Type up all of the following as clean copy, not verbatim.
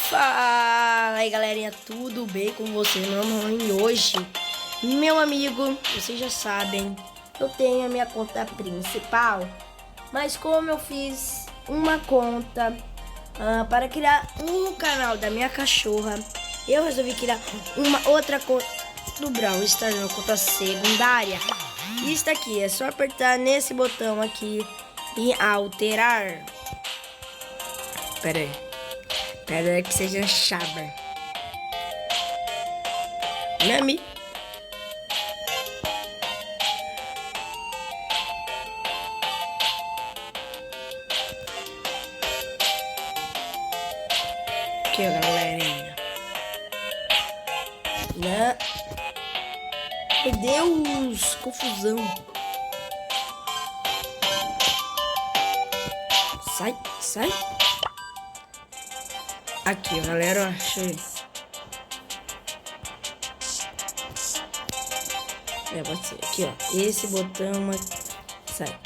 Fala aí, galerinha, tudo bem com vocês? Meu nome hoje, meu amigo, vocês já sabem, eu tenho a minha conta principal, mas como eu fiz uma conta para criar um canal da minha cachorra, eu resolvi criar uma outra conta do Brawl Stars, uma conta secundária. Isso aqui é só apertar nesse botão aqui e alterar. Pera aí que seja chave. Nami. Aqui, ó, galerinha. Né? Meu Deus, confusão. Sai. Aqui, galera, ó, achei. Pode ser. Aqui, ó. Esse botão aqui. Sai.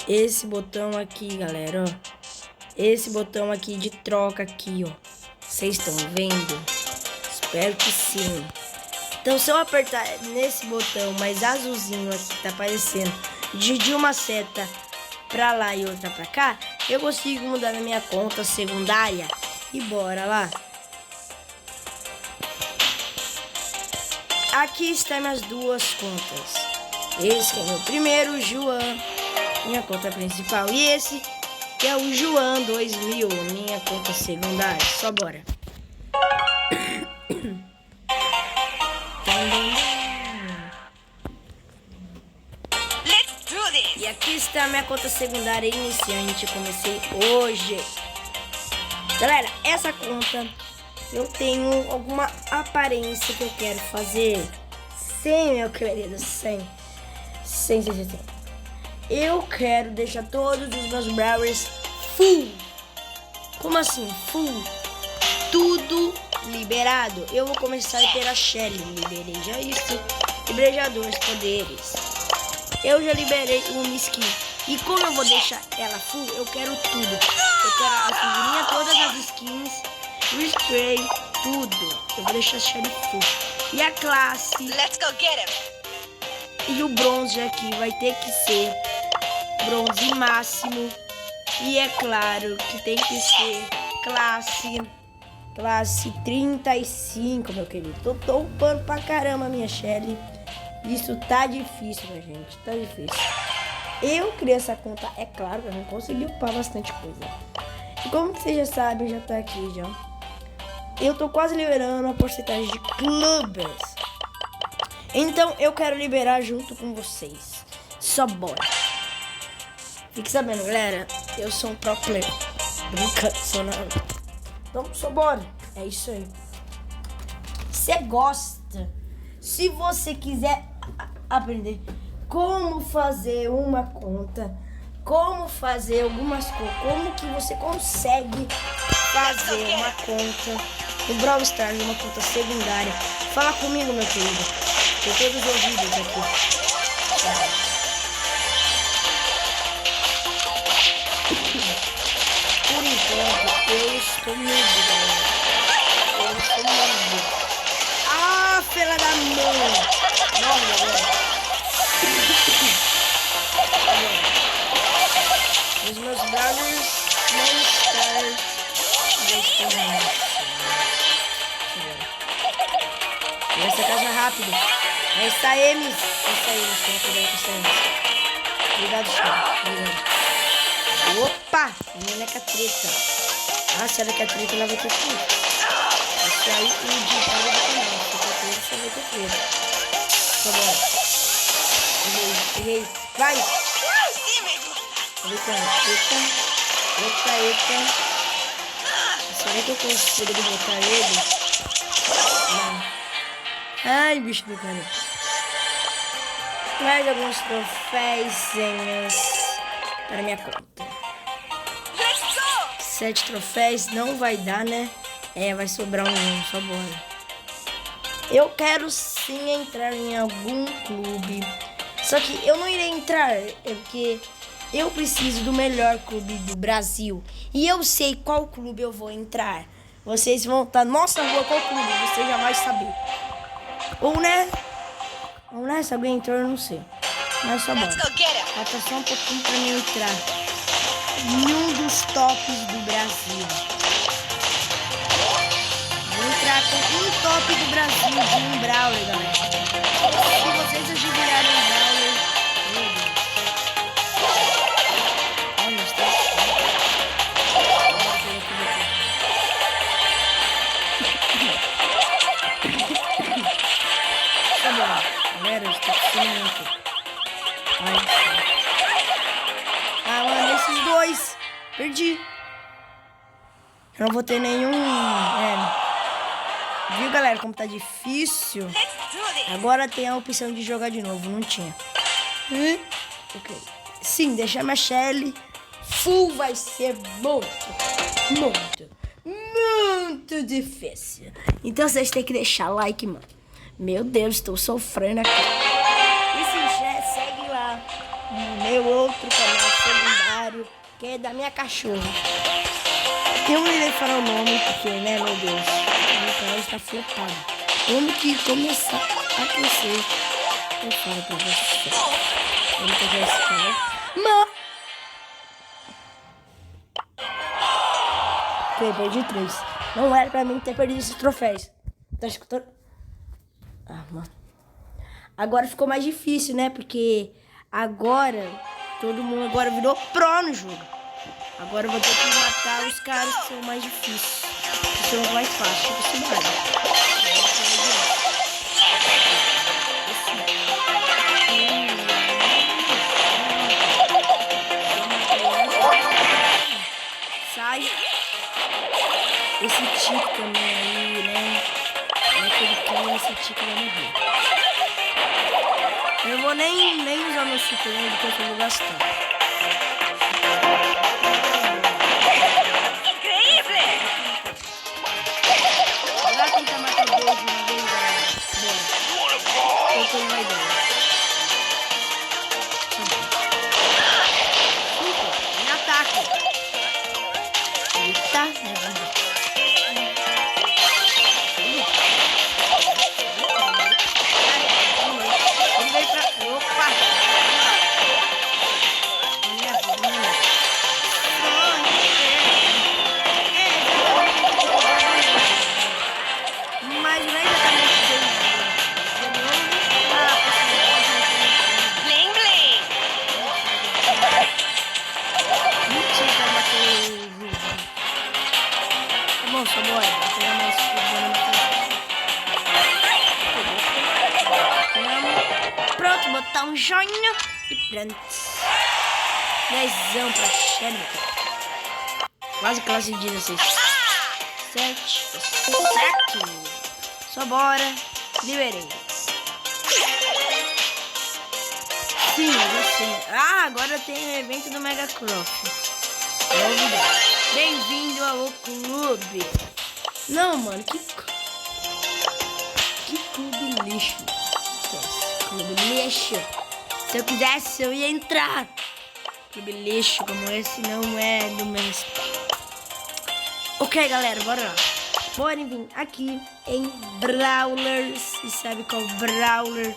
Esse botão aqui, galera, ó. Esse botão aqui de troca aqui, ó. Vocês estão vendo? Espero que sim. Então, se eu apertar nesse botão mais azulzinho aqui que tá aparecendo, de uma seta pra lá e outra pra cá, eu consigo mudar na minha conta secundária. E bora lá. Aqui estão minhas duas contas. Esse é meu primeiro, João, minha conta principal. E esse que é o João 2000, minha conta secundária. Só bora. E aqui está a minha conta secundária iniciante. Comecei hoje. Galera, essa conta eu tenho alguma aparência que eu quero fazer. Sim, meu querido, sim. Eu quero deixar todos os meus brawlers full. Como assim? Full. Tudo liberado. Eu vou começar a ter a Shelly. Liberei já isso. Liberei já 2 poderes. Eu já liberei uma skin. E como eu vou deixar ela full, eu quero tudo. Eu quero a figurinha, todas as skins, o spray, tudo. Eu vou deixar a Shelly full. E a classe. Let's go get him. E o bronze aqui vai ter que ser bronze máximo. E é claro que tem que ser classe 35, meu querido. Tô upando pra caramba, minha Shelly. Isso tá difícil, minha gente. Tá difícil. Eu criei essa conta, é claro, pra não conseguir upar bastante coisa. E como vocês já sabem, já tá aqui já. Eu tô quase liberando a porcentagem de clubes. Então eu quero liberar junto com vocês. Só bora. Fique sabendo, galera. Eu sou um pro player. Nunca sou nada. Então só bora. É isso aí. Você gosta? Se você quiser aprender como fazer uma conta, como fazer algumas coisas, como que você consegue fazer uma conta no Brawl Stars, uma conta secundária, fala comigo, meu querido. Tem todos os vídeos aqui. Por enquanto, eu estou mudo, galera. Eu estou mudo. Ah, filha da mãe! Morre agora. Os meus brawlers não estão essa casa rápido. Vai sair, Emis. Cuidado, cuidado. Opa! Meleca treta. Ah, se ela quer treta, ela vai ter treta. Esse aí o ditado do canal. Se for treta, você vai ter treta. Tá bom. Errei. Vai! Eita. Será que eu consigo derrotar ele? Não. Ai, bicho do cara. Mais alguns troféus para minha conta. 7 troféus não vai dar, né? É, vai sobrar um, só bora. Eu quero sim entrar em algum clube. Só que eu não irei entrar, porque eu preciso do melhor clube do Brasil. E eu sei qual clube eu vou entrar. vocês vão estar nossa rua qual clube, você já vai saber. Ou se alguém entrou, eu não sei. Mas só bora. Let's go get him. Falta só um pouquinho pra mim entrar em um dos tops do Brasil. Vou entrar com um top do Brasil de um Brawler, galera. Se vocês adivinharem um Brawler, meu Deus. Olha, está tá bom, galera, eu estou precisando muito. Ah, mano, esses dois. Perdi. Eu não vou ter nenhum. Viu, galera, como tá difícil? Let's do this. Agora tem a opção de jogar de novo. Não tinha. Ok. Sim, deixar minha Shelly full vai ser muito difícil. Então vocês têm que deixar like, mano. Meu Deus, estou sofrendo aqui. E se já segue lá no meu outro canal secundário, que é da minha cachorra. Eu não irei falar o nome, porque, né, meu Deus, meu canal está flopado. Quando que começar a crescer, eu falo pra você. Vamos pegar esse canal. Ok, perdi 3. Não era pra mim ter perdido esses troféus. Tá escutando? Ah, mano. Agora ficou mais difícil, né? Porque agora todo mundo agora virou pro no jogo. Agora eu vou ter que matar os caras que são mais difíceis. Que são os mais fáceis. Tipo esse cara. Sai. Esse Tico também aí, né? Naquele cano, esse Tico vai morrer. Eu vou nem usar meu super, né? Porque eu vou gastar. Increíble. Vai tentar matar dois de uma vez, galera. Bora. Eu tô uma ideia. Me ataca. Eita, minha vida. Ele veio pra... Opa! Minha vida. Mas não é exatamente bem nada. Bling bling. Mentira, vai bater o jogo. Tá bom, só bora. Vou pegar mais pronto, botar um joinha e pronto. 10 pra Xênica. Quase classe 16. 7. Certo. Só bora. Liberei. Sim, você. Ah, agora tem o evento do Mega Croft. Bem-vindo ao clube. Não, mano, que clube lixo. Clube lixo. Se eu quisesse, eu ia entrar. Clube lixo como esse não é do meu respeito. Ok, galera, bora lá. Podem vir aqui em Brawlers. E sabe qual Brawler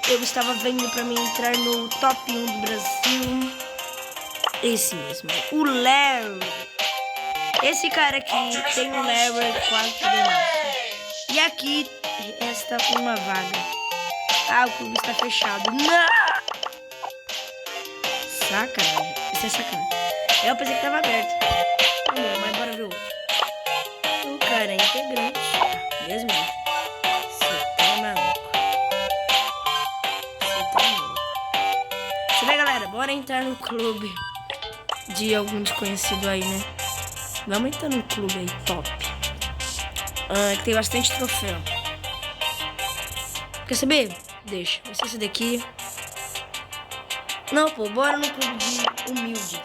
eu estava vendo pra mim entrar no top 1 do Brasil? Esse mesmo, o Larry. Esse cara aqui tem um Larry 4 de. E aqui está uma vaga. Ah, o clube está fechado. Não! Sacanagem. Isso é sacanagem. Eu pensei que estava aberto. Não, mas bora ver o outro. O cara é integrante. Mesmo? Você tá maluco. Você vê, galera? Bora entrar no clube de algum desconhecido aí, né? Vamos entrar no clube aí, top. Que tem bastante troféu. Quer saber? Deixa. Vai ser esse daqui. Não, pô, bora no clube de humildes.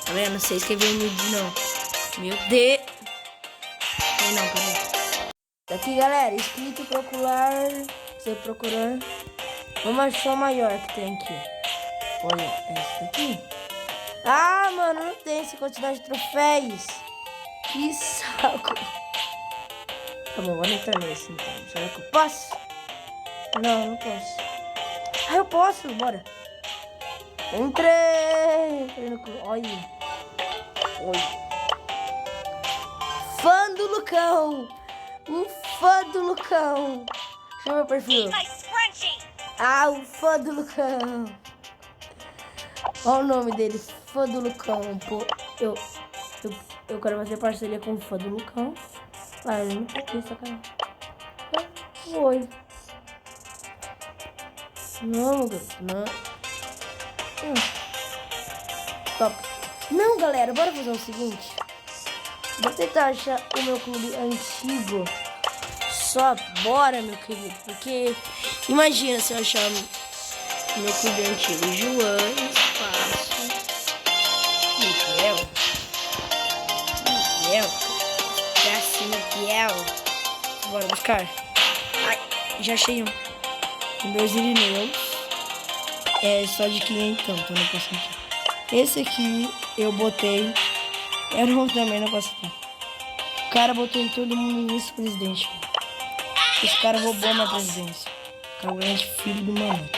Tá vendo? Não sei escrever humilde, não. Meu Deus. Não, peraí. Daqui, galera, escrito procurar. Você procurar. Vamos achar o maior que tem aqui. Olha, essa daqui. Ah, mano, não tem essa quantidade de troféus. Que saco. Tá bom, vamos entrar nesse então. Será que eu posso? Não, não posso. Ah, eu posso, bora. Entrei no clube. Olha. Olha. Fã do Lucão. O fã do Lucão. Deixa eu ver o perfil. My scrunchie. Ah, o fã do Lucão. Olha o nome dele, fã do Lucão. Pô, eu quero fazer parceria com o fã do Lucão. Ah, eu não peguei sacanagem. Foi. Não, garoto, não. Top. Não, galera, bora fazer o seguinte. Vou tentar achar o meu clube antigo. Só bora, meu querido. Porque imagina se eu achar o meu clube antigo. João, Espaço, Miguel. Miguel. Bora buscar. Ai, já achei um. Com 2 Irineus. É só de 500, então não posso entrar. Esse aqui eu botei. Eu não também não posso entrar. O cara botou em todo mundo vice-presidente. Esse cara roubou minha presidência. O cara é o grande filho do mamãe.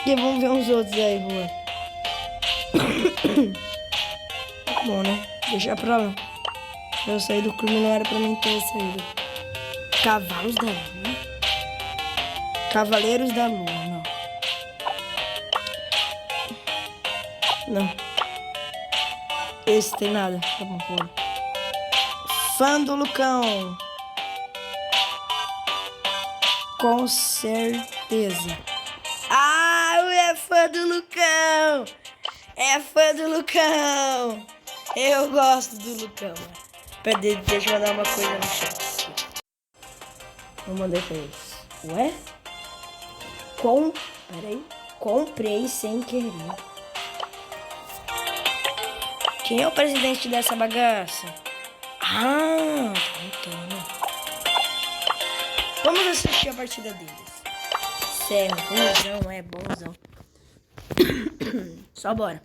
E vamos ver uns outros aí, Juan. Bom, né? Deixar pra lá. Eu saí do clube, não era pra mim ter saído. Cavalos da Lua? Cavaleiros da Lua, não. Não. Esse tem nada. Tá bom, fora. Fã do Lucão. Com certeza. Ah, é fã do Lucão. É fã do Lucão. Eu gosto do Lucão. Peraí, deixa eu mandar uma coisa no chat. Vou mandar pra eles. Ué? Peraí. Comprei sem querer. Quem é o presidente dessa bagaça? Ah, então. Vamos assistir a partida deles. Sério, bonzão, é bonzão. Só bora.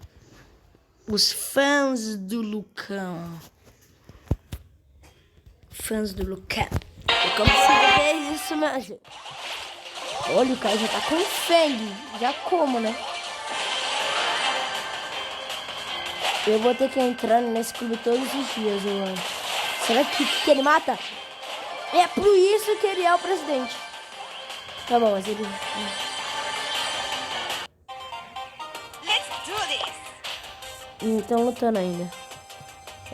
Os fãs do Lucão. Fãs do Lucão. Eu consigo ver isso, minha gente. Olha, o cara já tá com sangue. Já como, né? Eu vou ter que entrar nesse clube todos os dias, eu acho. Será que ele mata? É por isso que ele é o presidente. Tá bom, mas ele... Let's do this. Então lutando ainda.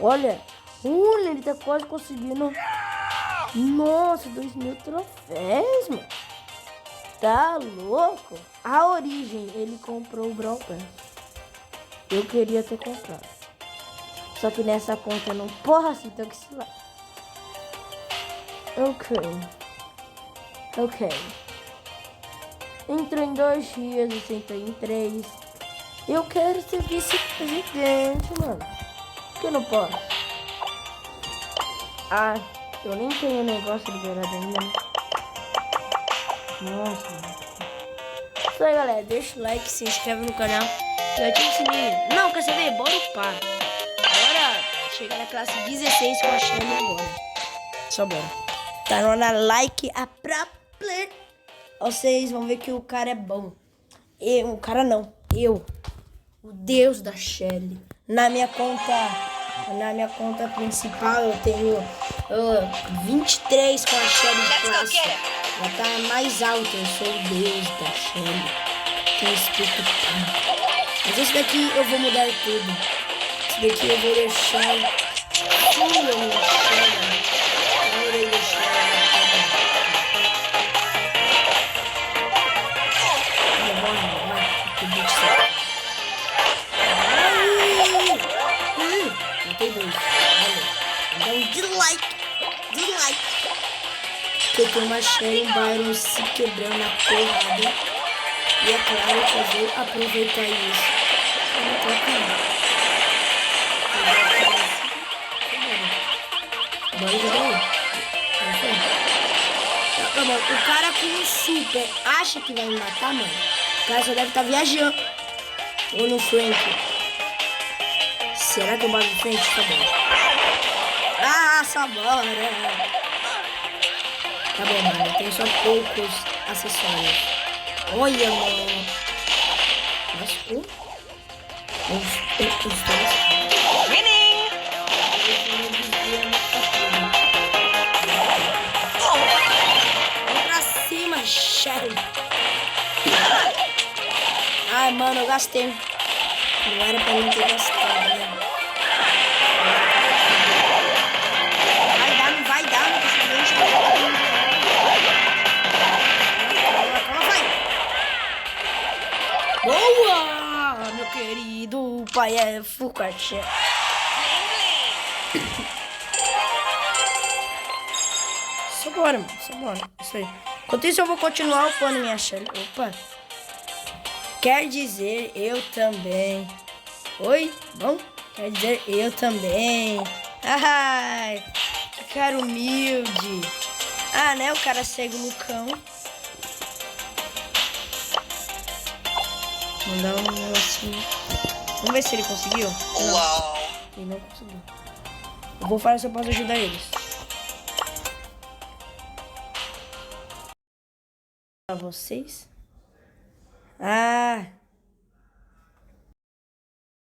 Olha, ele tá quase conseguindo. Nossa, 2.000 troféus, mano. Tá louco? A origem, ele comprou o Brawl Pass. Eu queria ter comprado. Só que nessa conta eu não posso, então que se lá. Ok. Entrou em 2 dias, eu sentei em 3. Eu quero ser vice-presidente, mano. Por que eu não posso? Ah, eu nem tenho negócio liberado ainda. Nossa. Isso aí, galera. Deixa o like, se inscreve no canal e ativa o sininho. Não, quer saber? Bora upar. Bora chegar na classe 16 com a Shelly agora. Só bora. Tá na hora, like a própria. Vocês vão ver que o cara é bom. O cara não. Eu. O Deus da Shelly. Na minha conta principal eu tenho 23 com a Shelly de classe. Ela tá mais alta. Eu sou o Deus da Shelly. Tem respeito tanto. Mas esse daqui eu vou mudar tudo. Esse daqui eu vou deixar. Eu vou deixar. Tem 2. Então, dislike. Porque tem uma Shelly e um Byron se quebrando na porrada. E é claro que eu vou aproveitar isso. Eu não tô Bora jogar aí. Ô, mano, o cara com um super acha que vai me matar, mano. O cara só deve estar viajando. Ou no Frank. Será que eu bato de frente? Tá bom. Ah, sabora. Tá bom, mano. Tem só poucos acessórios. Olha, mano. Nossa, os dois. Winning! Vem pra cima, Shelly. Ai, mano, eu gastei. Não era pra não ter gastado, né? Não vai dar, não consegui. Calma, vai. Boa, meu querido. O pai é full cart. Só bora, mano. Só bora. Isso aí. Enquanto isso, eu vou continuar upando minha Shelly. Opa. Quer dizer, eu também. Oi? Bom? Quer dizer, eu também. Ai, que cara humilde. Ah, né? O cara cego no cão. Mandar um negocinho. Vamos ver se ele conseguiu. Não, ele não conseguiu. Eu vou falar se eu posso ajudar eles. Pra vocês. Ah,